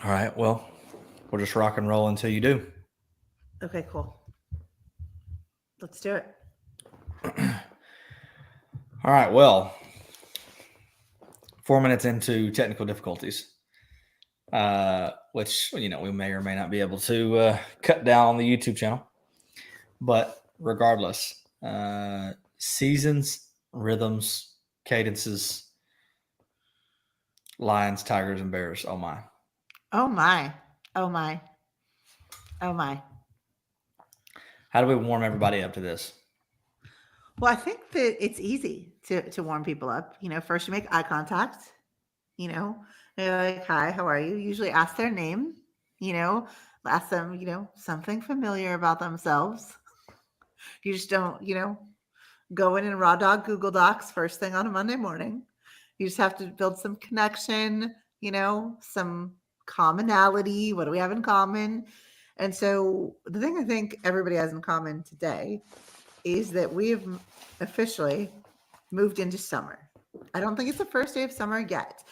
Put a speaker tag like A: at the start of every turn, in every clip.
A: All right. Well, we'll just rock and roll until you do.
B: Okay, cool. Let's do it.
A: All right. Well, 4 minutes into technical difficulties, which we may or may not be able to cut down on the YouTube channel. But regardless, seasons, rhythms, cadences, lions, tigers, and bears. Oh my!
B: Oh my. Oh my. Oh my.
A: How do we warm everybody up to this?
B: Well, I think that it's easy to warm people up. First you make eye contact, you know, they're like, hi, how are you? Usually ask their name, you know, ask them, something familiar about themselves. You just don't, go in and raw dog Google Docs first thing on a Monday morning. You just have to build some connection, some commonality. What do we have in common? And so the thing I think everybody has in common today is that we have officially moved into summer. I don't think it's the first day of summer yet,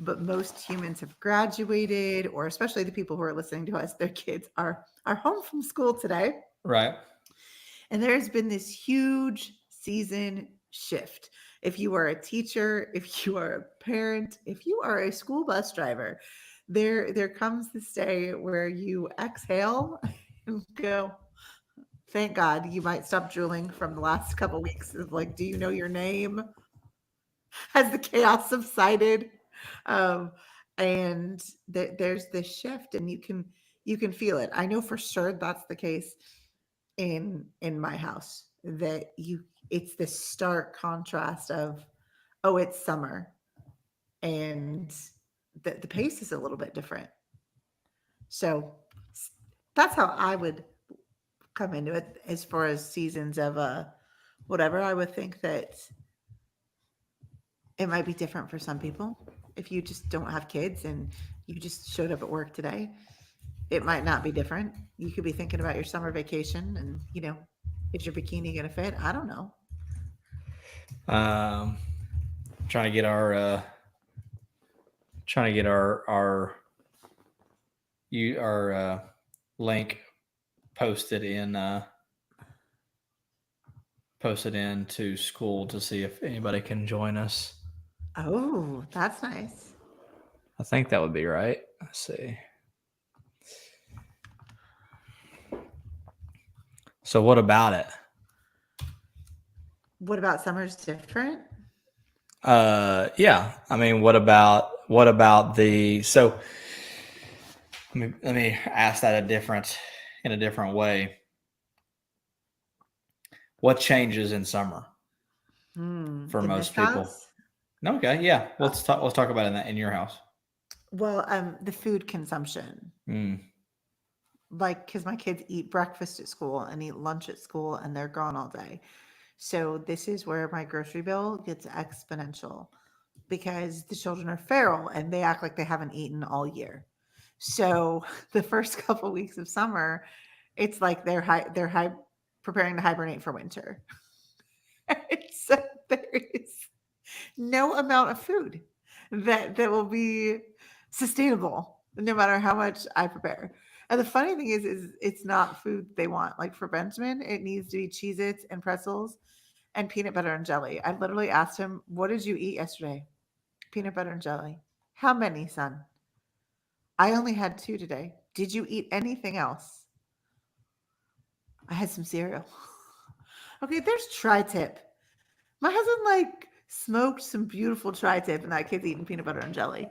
B: but most humans have graduated, or especially the people who are listening to us, their kids are home from school today.
A: Right.
B: And there's been this huge season shift. If you are a teacher, if you are a parent, if you are a school bus driver, there comes this day where you exhale and go, thank God. You might stop drooling from the last couple of weeks of like, do you know your name? Has the chaos subsided? Um, and there's this shift, and you can feel it. I know for sure that's the case in my house, that you it's this stark contrast of, oh, it's summer, and the pace is a little bit different. So that's how I would come into it. As far as seasons of whatever, I would think that it might be different for some people. If you just don't have kids and you just showed up at work today, it might not be different. You could be thinking about your summer vacation and, is your bikini going to fit? I don't know.
A: Um, trying to get our link posted into school to see if anybody can join us.
B: Oh, that's nice.
A: I think that would be right. Let's see. So what about it?
B: What about summer's different?
A: Yeah. I mean, what about the so let me ask that in a different way. What changes in summer for
B: In this
A: most people?
B: house?
A: Okay, yeah. Let's talk about it in your house.
B: Well, the food consumption.
A: Mm,
B: Like, because my kids eat breakfast at school and eat lunch at school and they're gone all day. So this is where my grocery bill gets exponential, because the children are feral and they act like they haven't eaten all year. So the first couple weeks of summer, it's like they're preparing to hibernate for winter. So there is no amount of food that will be sustainable, no matter how much I prepare. And the funny thing is it's not food they want. Like for Benjamin, it needs to be Cheez Its and pretzels and peanut butter and jelly. I literally asked him, what did you eat yesterday? Peanut butter and jelly. How many, son? I only had two today. Did you eat anything else? I had some cereal. Okay, there's tri-tip. My husband smoked some beautiful tri-tip, and that kid's eating peanut butter and jelly.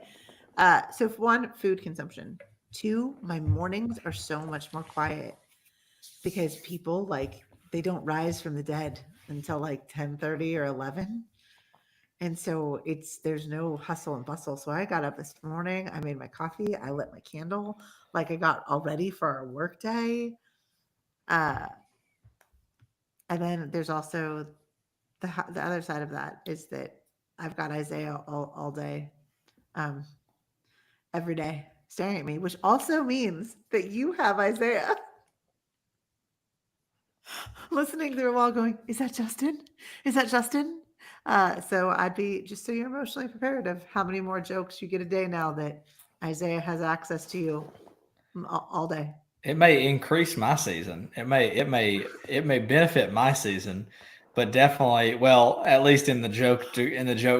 B: So one, food consumption. Two, my mornings are so much more quiet, because people they don't rise from the dead until like 10:30 or 11. And so there's no hustle and bustle. So I got up this morning, I made my coffee, I lit my candle, like I got all ready for our work day. Uh, and then there's also the other side of that is that I've got Isaiah all day, um, every day staring at me, which also means that you have Isaiah listening through a wall going, is that Justin? Is that Justin? So I'd be, just so you're emotionally prepared, of how many more jokes you get a day now that Isaiah has access to you all day.
A: It may increase my season. It may benefit my season, but definitely, well, at least in the joke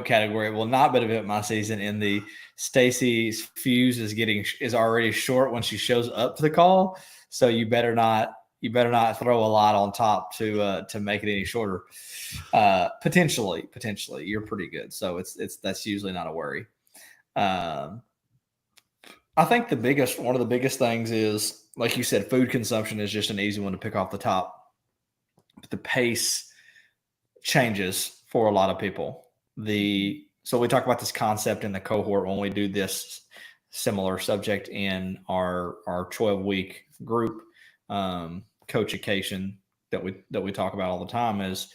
A: category, it will not benefit my season. In the Stacy's fuse is already short when she shows up to the call, so you better not throw a lot on top to make it any shorter. Potentially, you're pretty good, so that's usually not a worry. I think one of the biggest things is, like you said, food consumption is just an easy one to pick off the top. But the pace changes for a lot of people. So we talk about this concept in the cohort when we do this similar subject in our 12-week group coachication that we talk about all the time. Is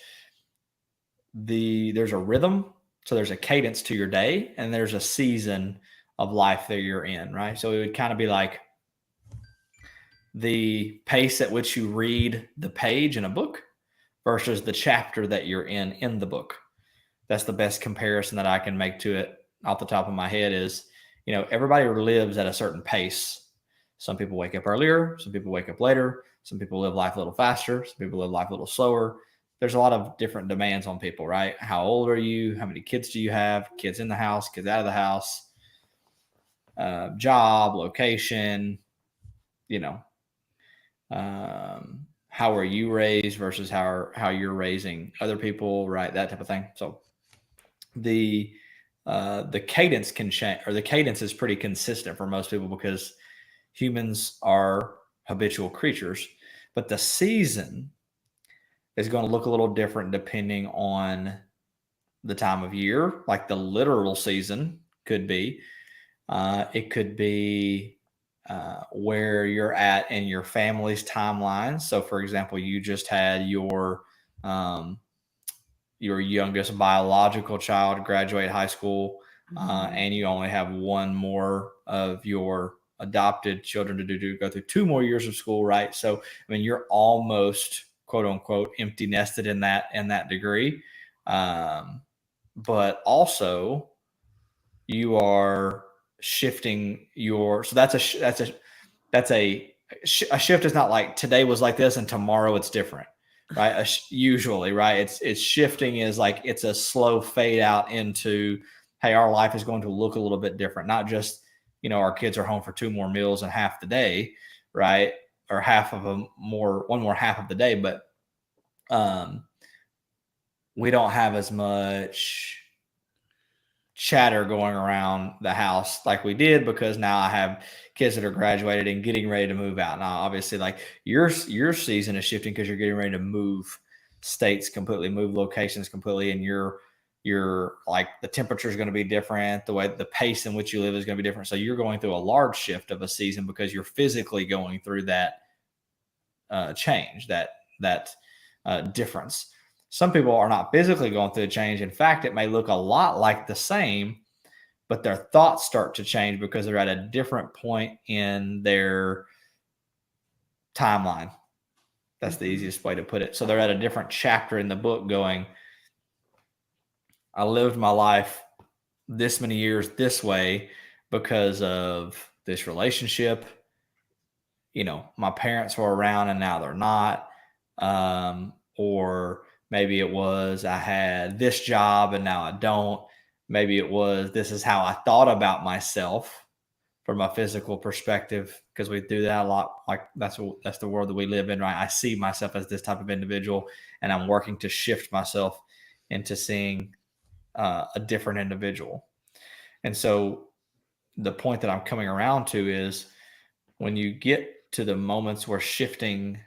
A: there's a rhythm, so there's a cadence to your day, and there's a season of life that you're in, right? So it would kind of be like the pace at which you read the page in a book versus the chapter that you're in the book. That's the best comparison that I can make to it off the top of my head. Is, everybody lives at a certain pace. Some people wake up earlier, some people wake up later, some people live life a little faster, some people live life a little slower. There's a lot of different demands on people, right? How old are you? How many kids do you have? Kids in the house, kids out of the house, job, location, how are you raised versus how you're raising other people, right? That type of thing. So the cadence can change, or the cadence is pretty consistent for most people because humans are habitual creatures, but the season is going to look a little different depending on the time of year. Like the literal season could be, it could be where you're at in your family's timeline. So, for example, you just had your youngest biological child graduate high school, and you only have one more of your adopted children to go through 2 more years of school, right? So, I mean, you're almost quote unquote empty nested in that degree, but also you are shifting so that's a shift. Is not like today was like this and tomorrow it's different, right? Usually, right? It's shifting is like it's a slow fade out into, hey, our life is going to look a little bit different. Not just, our kids are home for 2 more meals and half the day, right? Or one more half of the day, but we don't have as much chatter going around the house like we did because now I have kids that are graduated and getting ready to move out. Now, obviously, like your season is shifting because you're getting ready to move states completely, move locations completely, and you're like the temperature is going to be different. The pace in which you live is going to be different. So you're going through a large shift of a season because you're physically going through that change, that difference. Some people are not physically going through a change. In fact, it may look a lot like the same, but their thoughts start to change because they're at a different point in their timeline. That's the easiest way to put it. So they're at a different chapter in the book going, I lived my life this many years this way because of this relationship. My parents were around and now they're not. Or maybe it was I had this job and now I don't. Maybe it was this is how I thought about myself from a physical perspective, because we do that a lot. Like that's the world that we live in, right? I see myself as this type of individual, and I'm working to shift myself into seeing a different individual. And so the point that I'm coming around to is when you get to the moments where shifting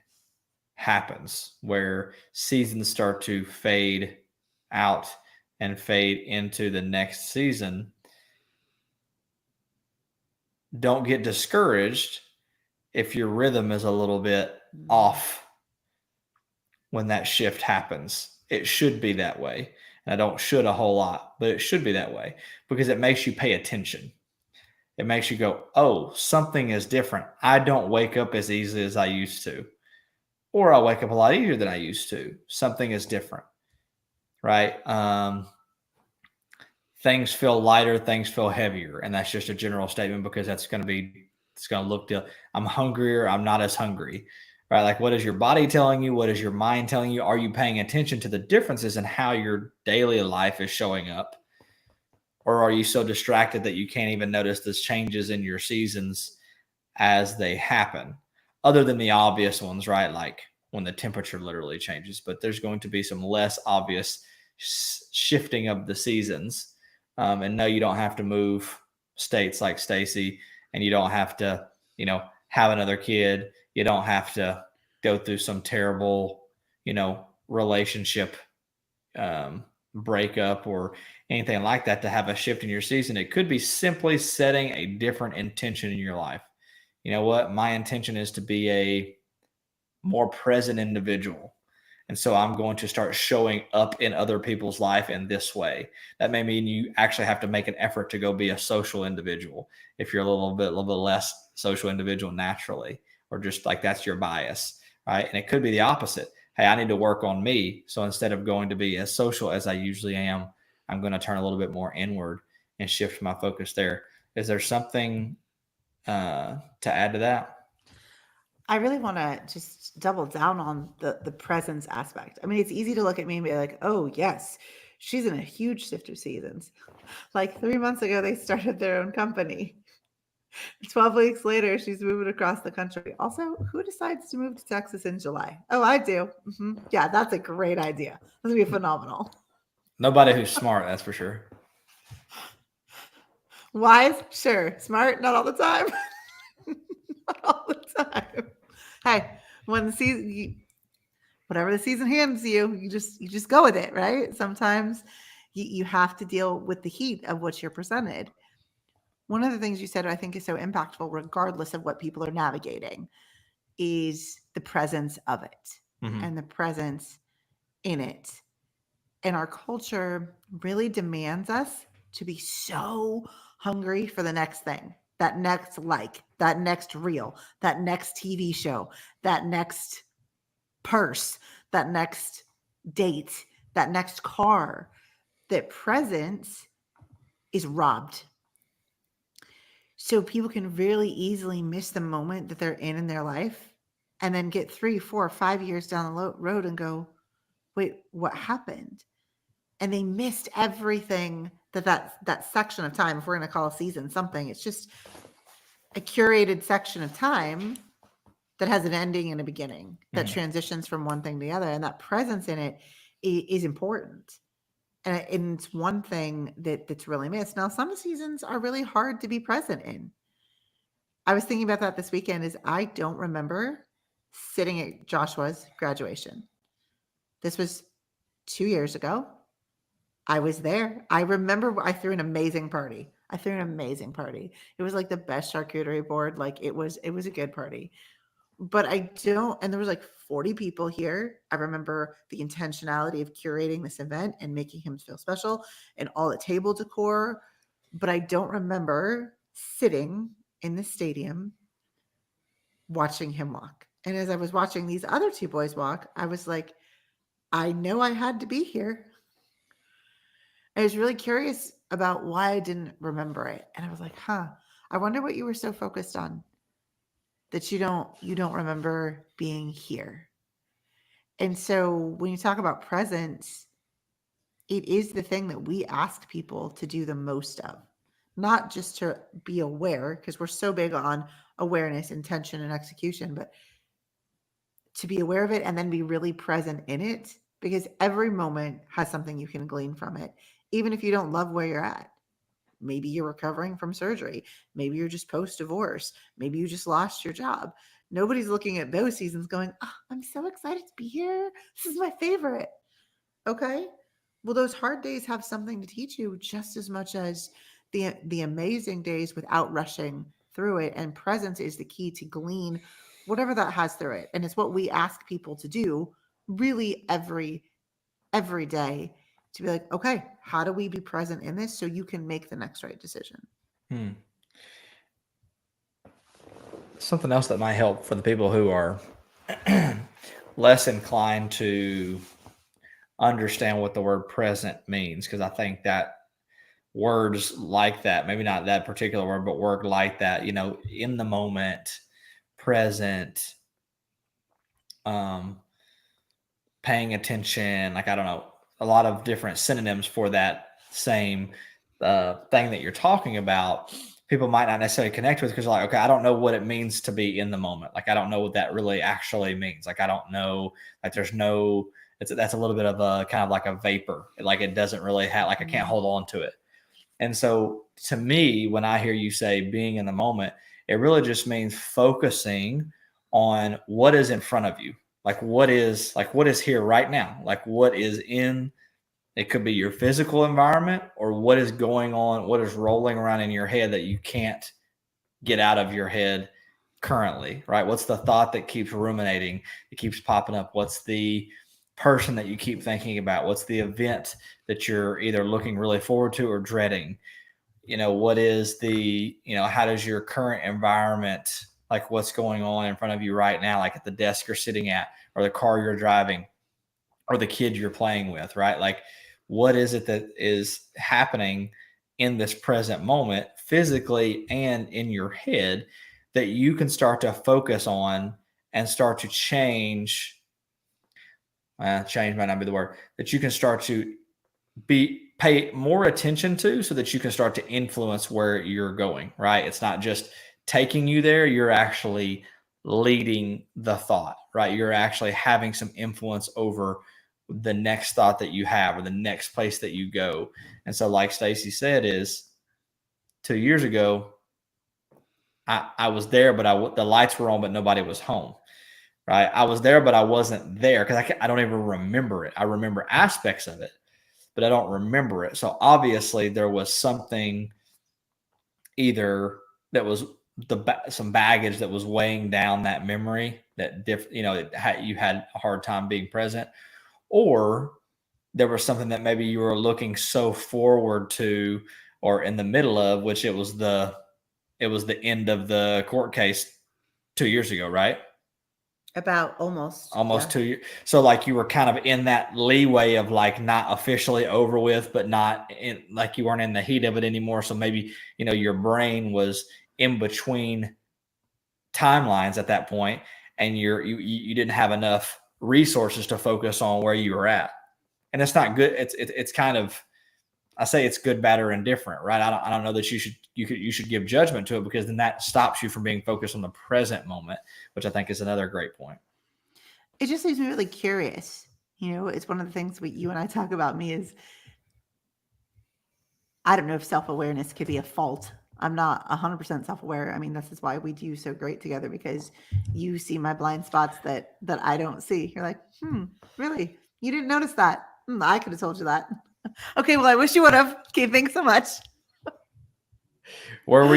A: happens, where seasons start to fade out and fade into the next season, don't get discouraged if your rhythm is a little bit off when that shift happens. It should be that way. And I don't should a whole lot, but it should be that way because it makes you pay attention. It makes you go, oh, something is different. I don't wake up as easily as I used to. Or I wake up a lot easier than I used to. Something is different, right? things feel lighter, things feel heavier. And that's just a general statement because it's going to look to, I'm hungrier, I'm not as hungry, right? Like, what is your body telling you? What is your mind telling you? Are you paying attention to the differences in how your daily life is showing up? Or are you so distracted that you can't even notice the changes in your seasons as they happen? Other than the obvious ones, right? Like when the temperature literally changes, but there's going to be some less obvious shifting of the seasons. And no, you don't have to move states like Stacy, and you don't have to, have another kid. You don't have to go through some terrible, relationship breakup or anything like that to have a shift in your season. It could be simply setting a different intention in your life. You know what? My intention is to be a more present individual. And so I'm going to start showing up in other people's life in this way. That may mean you actually have to make an effort to go be a social individual if you're a little bit less social individual naturally, or just like that's your bias, right? And it could be the opposite. Hey, I need to work on me. So instead of going to be as social as I usually am, I'm going to turn a little bit more inward and shift my focus there. Is there something to add to that?
B: I really want to just double down on the presence aspect. I mean, it's easy to look at me and be like, oh, yes, she's in a huge shift of seasons. Like 3 months ago, they started their own company. 12 weeks later, she's moving across the country. Also, who decides to move to Texas in July? Oh, I do. Yeah, that's a great idea. That's going to be phenomenal.
A: Nobody who's smart, that's for sure.
B: Wise? Sure. Smart? Not all the time. Not all the time. Hey, when the season, whatever the season hands you, you just go with it, right? Sometimes you have to deal with the heat of what you're presented. One of the things you said I think is so impactful, regardless of what people are navigating, is the presence of it and the presence in it. And our culture really demands us to be so hungry for the next thing, that next like, that next reel, that next TV show, that next purse, that next date, that next car, that presence is robbed. So people can really easily miss the moment that they're in their life and then get 3, 4, 5 years down the road and go, wait, what happened? And they missed everything that section of time. If we're going to call a season something, it's just a curated section of time that has an ending and a beginning, that transitions from one thing to the other. And that presence in it is important. And it's one thing that's really missed. Now, some seasons are really hard to be present in. I was thinking about that this weekend. Is I don't remember sitting at Joshua's graduation. This was 2 years ago. I was there. I remember I threw an amazing party. It was like the best charcuterie board. Like it was a good party. But I don't, and there was like 40 people here. I remember the intentionality of curating this event and making him feel special and all the table decor. But I don't remember sitting in the stadium watching him walk. And as I was watching these other two boys walk, I was like, I know I had to be here. I was really curious about why I didn't remember it. And I was like, I wonder what you were so focused on that you don't remember being here. And so when you talk about presence, it is the thing that we ask people to do the most of, not just to be aware, because we're so big on awareness, intention, and execution, but to be aware of it and then be really present in it, because every moment has something you can glean from it, even if you don't love where you're at. Maybe you're recovering from surgery. Maybe you're just post-divorce. Maybe you just lost your job. Nobody's looking at those seasons going, oh, I'm so excited to be here. This is my favorite. Okay. Well, those hard days have something to teach you just as much as the amazing days without rushing through it. And presence is the key to glean whatever that has through it. And it's what we ask people to do really every day, to be like, okay, how do we be present in this so you can make the next right decision?
A: Something else that might help for the people who are less inclined to understand what the word present means, because I think that words like that, maybe not that particular word, but word like that, in the moment, present, paying attention, like, I don't know, a lot of different synonyms for that same thing that you're talking about, people might not necessarily connect with because like, okay, I don't know what it means to be in the moment. Like, I don't know what that really actually means. Like, I don't know, like there's no, that's a little bit of a kind of like a vapor. Like, it doesn't really have, like, I can't hold on to it. And so to me, when I hear you say being in the moment, it really just means focusing on what is in front of you. Like, what is here right now? Like, what is in, it could be your physical environment, or what is going on, what is rolling around in your head that you can't get out of your head currently, right? What's the thought that keeps ruminating, that keeps popping up? What's the person that you keep thinking about? What's the event that you're either looking really forward to or dreading? What is the, how does your current environment, like what's going on in front of you right now, like at the desk you're sitting at, or the car you're driving, or the kid you're playing with, right? Like, what is it that is happening in this present moment, physically and in your head, that you can start to focus on and start to change? Change might not be the word, that you can start to pay more attention to, so that you can start to influence where you're going, right? It's not just taking you there, you're actually leading the thought, right? You're actually having some influence over the next thought that you have, or the next place that you go. And so, like Stacy said, is 2 years ago, I was there, but the lights were on, but nobody was home, right? I was there, but I wasn't there because I don't even remember it. I remember aspects of it, but I don't remember it. So obviously there was something, either that was some baggage that was weighing down that memory, that you had a hard time being present, or there was something that maybe you were looking so forward to, or in the middle of, which it was the end of the court case 2 years ago, right?
B: About almost
A: Yeah. 2 years. So like you were kind of in that leeway of like not officially over with, but not in, like you weren't in the heat of it anymore. So maybe, your brain was in between timelines at that point, and you didn't have enough resources to focus on where you were at. And it's not good. It's kind of, I say it's good, bad, or indifferent, right? I don't know that you should give judgment to it, because then that stops you from being focused on the present moment, which I think is another great point.
B: It just leaves me really curious. It's one of the things you and I talk about me is, I don't know if self-awareness could be a fault. I'm not 100% self-aware. I mean, this is why we do so great together, because you see my blind spots that I don't see. You're like, really? You didn't notice that? I could have told you that. Okay, well, I wish you would have. Okay, thanks so much.
A: Where were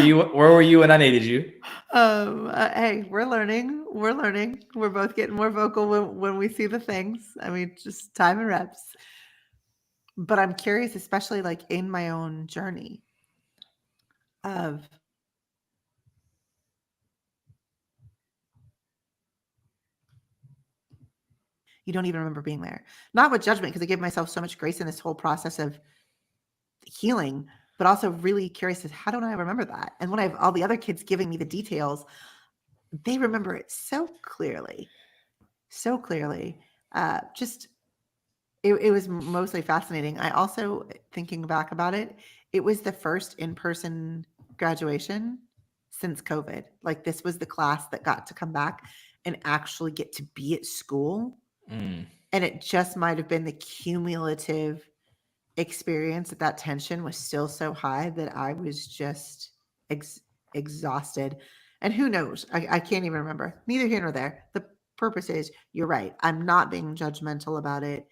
A: you when I needed you?
B: Hey, we're learning. We're both getting more vocal when we see the things. I mean, just time and reps. But I'm curious, especially like in my own journey of you don't even remember being there. Not with judgment, because I gave myself so much grace in this whole process of healing, but also really curious as how don't I remember that? And when I have all the other kids giving me the details, they remember it so clearly. So clearly. It was mostly fascinating. I also, thinking back about it, it was the first in-person graduation since COVID. Like, this was the class that got to come back and actually get to be at school. And it just might have been the cumulative experience that tension was still so high that I was just exhausted. And who knows? I can't even remember. Neither here nor there. The purpose is, you're right. I'm not being judgmental about it.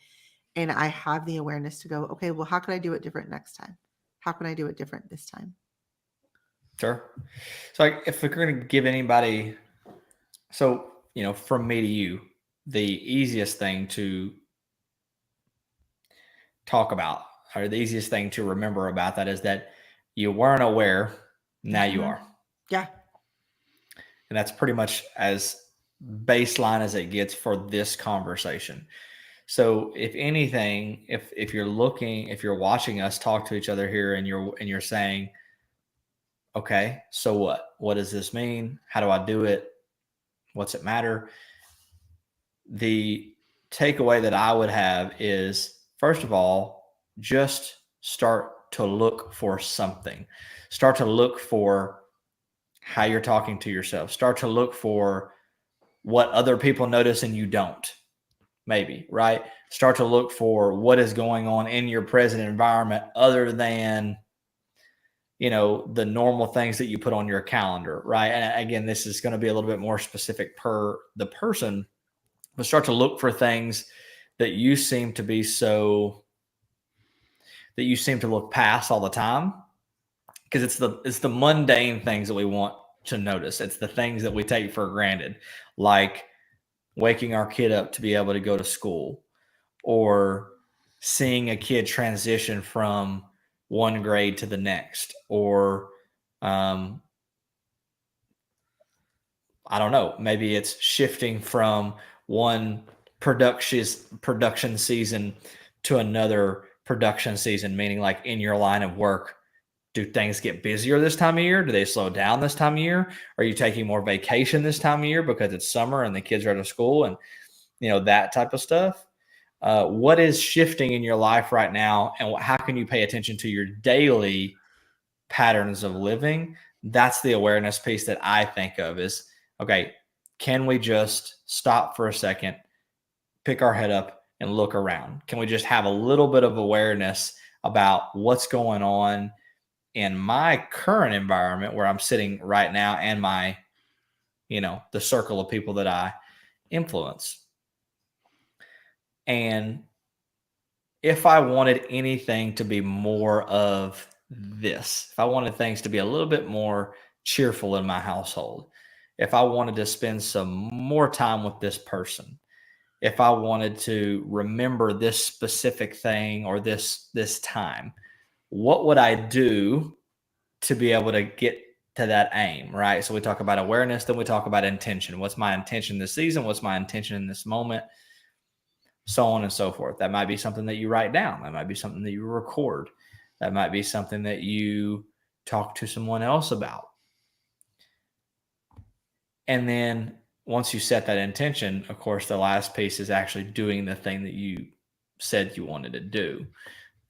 B: And I have the awareness to go, okay, well, how can I do it different next time? How can I do it different this time?
A: Sure. So if we're going to give anybody, so, from me to you, the easiest thing to talk about, or the easiest thing to remember about that, is that you weren't aware. Now you are.
B: Yeah.
A: And that's pretty much as baseline as it gets for this conversation. So if anything, if you're watching us talk to each other here and you're saying, okay, so what does this mean? How do I do it? What's it matter? The takeaway that I would have is, first of all, just start to look for something. Start to look for how you're talking to yourself. Start to look for what other people notice and you don't, maybe, right? Start to look for what is going on in your present environment other than, the normal things that you put on your calendar, right? And again, this is going to be a little bit more specific per the person, but start to look for things that you seem to look past all the time, because it's the mundane things that we want to notice. It's the things that we take for granted, like waking our kid up to be able to go to school, or seeing a kid transition from one grade to the next, or I don't know, maybe it's shifting from one production season to another production season, meaning like in your line of work, do things get busier this time of year? Do they slow down this time of year? Are you taking more vacation this time of year because it's summer and the kids are out of school, and that type of stuff? What is shifting in your life right now, and how can you pay attention to your daily patterns of living? That's the awareness piece that I think of is, okay, can we just stop for a second, pick our head up and look around? Can we just have a little bit of awareness about what's going on in my current environment where I'm sitting right now, and my, the circle of people that I influence? And if I wanted anything to be more of this, if I wanted things to be a little bit more cheerful in my household, if I wanted to spend some more time with this person, if I wanted to remember this specific thing or this time, what would I do to be able to get to that aim, right? So we talk about awareness, then we talk about intention. What's my intention this season? What's my intention in this moment? So on and so forth. That might be something that you write down. That might be something that you record. That might be something that you talk to someone else about. And then once you set that intention, of course, the last piece is actually doing the thing that you said you wanted to do.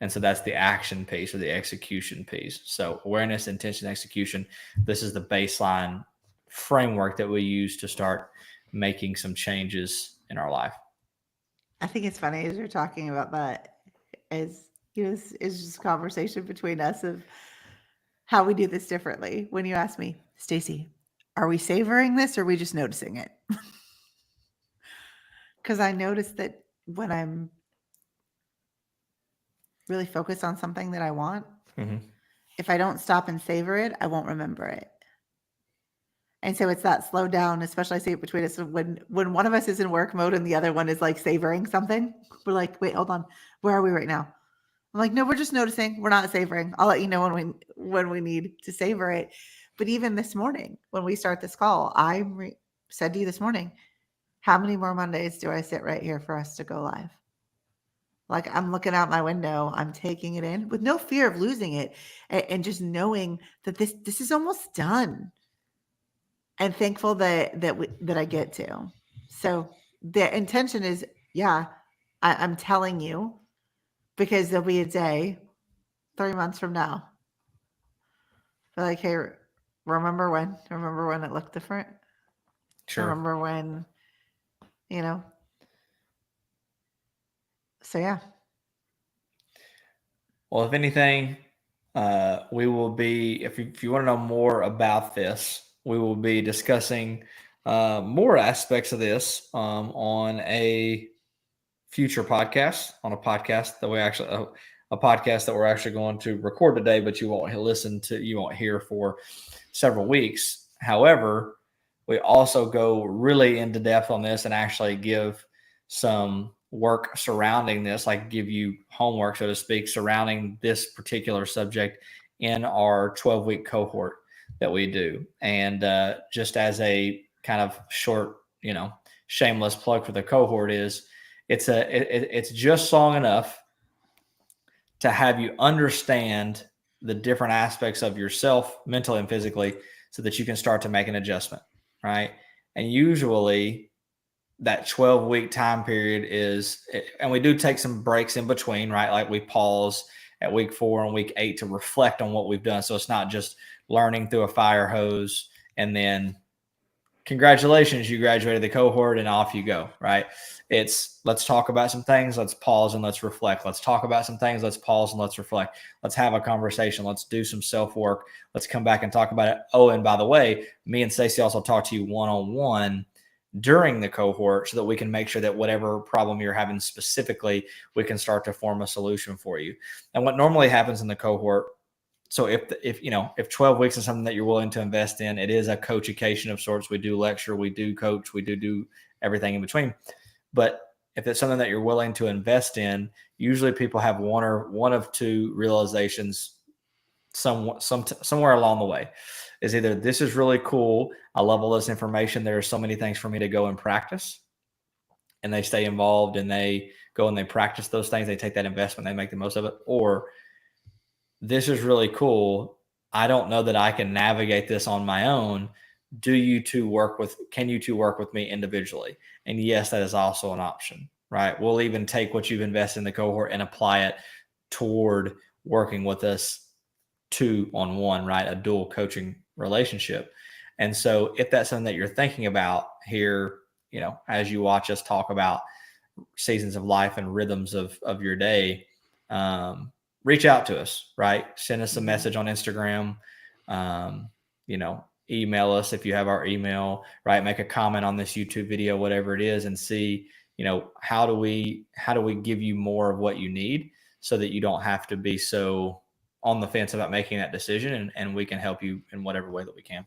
A: And so that's the action piece or the execution piece. So awareness, intention, execution. This is the baseline framework that we use to start making some changes in our life.
B: I think it's funny as you're talking about that, as it's just a conversation between us of how we do this differently. When you ask me, Stacy, are we savoring this or are we just noticing it? Because I notice that when I'm really focused on something that I want, if I don't stop and savor it, I won't remember it. And so it's that slow down, especially I see it between us. When one of us is in work mode and the other one is like savoring something, we're like, wait, hold on. Where are we right now? I'm like, no, we're just noticing. We're not savoring. I'll let you know when we need to savor it. But even this morning, when we start this call, I said to you this morning, how many more Mondays do I sit right here for us to go live? Like, I'm looking out my window, I'm taking it in with no fear of losing it, and just knowing that this is almost done, and thankful that I get to. So the intention is, yeah, I'm telling you, because there'll be a day 3 months from now. They're like, hey, remember when it looked different?
A: Sure.
B: Remember when, so yeah.
A: Well, if anything, we will be, if you want to know more about this, we will be discussing more aspects of this on a future podcast, on a podcast that a podcast that we're actually going to record today, but you won't hear for several weeks. However, we also go really into depth on this and actually give some work surrounding this, like give you homework, so to speak, surrounding this particular subject in our 12-week cohort that we do. And just as a kind of short, shameless plug for the cohort is, It's just long enough to have you understand the different aspects of yourself mentally and physically so that you can start to make an adjustment, right? And usually that 12-week time period is, and we do take some breaks in between, right? Like we pause at week 4 and week 8 to reflect on what we've done. So it's not just learning through a fire hose and then congratulations, you graduated the cohort and off you go, right? It's let's talk about some things, let's pause and let's reflect. Let's talk about some things, let's pause and let's reflect. Let's have a conversation, let's do some self-work. Let's come back and talk about it. Oh, and by the way, me and Stacey also talk to you one-on-one during the cohort so that we can make sure that whatever problem you're having specifically, we can start to form a solution for you. And what normally happens in the cohort, so if 12 weeks is something that you're willing to invest in, it is a coachication of sorts. We do lecture, we do coach, we do everything in between. But if it's something that you're willing to invest in, usually people have one of two realizations somewhere along the way. Is either this is really cool, I love all this information, there are so many things for me to go and practice, and they stay involved and they go and they practice those things, they take that investment, they make the most of it, or this is really cool, I don't know that I can navigate this on my own. Can you two work with me individually? And yes, that is also an option, right? We'll even take what you've invested in the cohort and apply it toward working with us 2-on-1, right? A dual coaching relationship. And so if that's something that you're thinking about here, as you watch us talk about seasons of life and rhythms of your day, reach out to us, right? Send us a message on Instagram, email us if you have our email, right? Make a comment on this YouTube video, whatever it is, and see, how do we give you more of what you need so that you don't have to be so on the fence about making that decision, and we can help you in whatever way that we can.